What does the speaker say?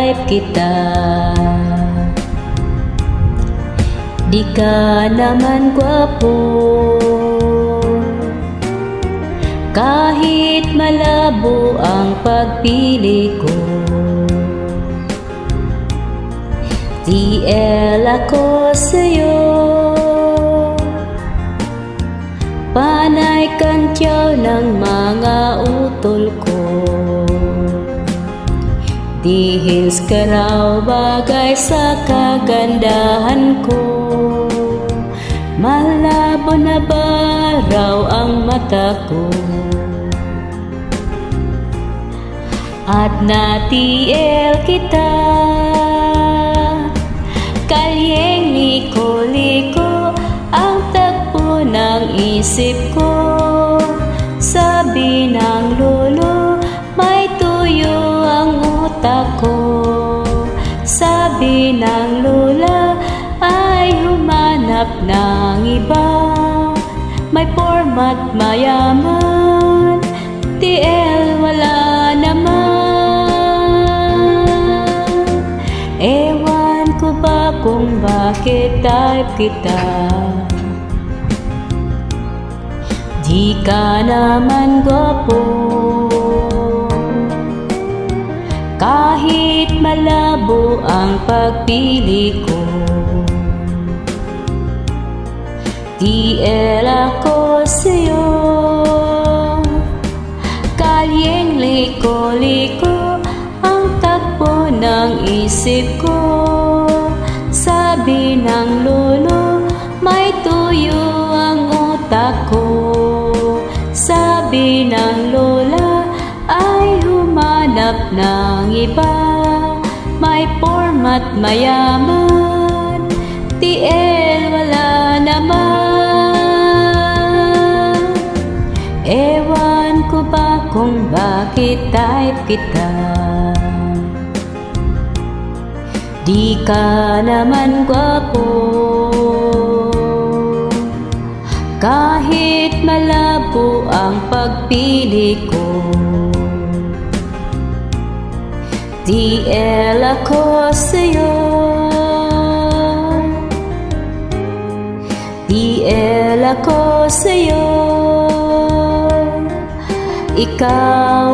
type kita. Di ka naman gwapo, kahit malabo ang pagpili ko. TL ako sa'yo, panay kantyaw ng mga utol ko. Dihils ka raw bagay sa kagandahan ko, malabo na ba raw ang mata ko? At na-TL kita, kalyeng liko-liko ang tagpo ng isip ko. Sabi ng lolo, may tuyo ang utak ko. Sabi ng lola, ay humanap ng iba. May format mayaman, TL wala naman. Ewan ko ba kung bakit type kita. Di ka naman gwapo, kahit malabo ang pagpili ko. TL ako sa'yo, kalyeng liko-liko ang takbo ng isip ko. Sabi ng lolo, may tuyo ang utak ko. Sabi ng lola, ay humanap ng iba. May format mayaman, TL wala naman. Ewan ko ba kung bakit type kita. Di ka naman gwapo, kahit malabo ang pagpili ko. TL ako sa'yo, TL ako sa'yo. Ikaw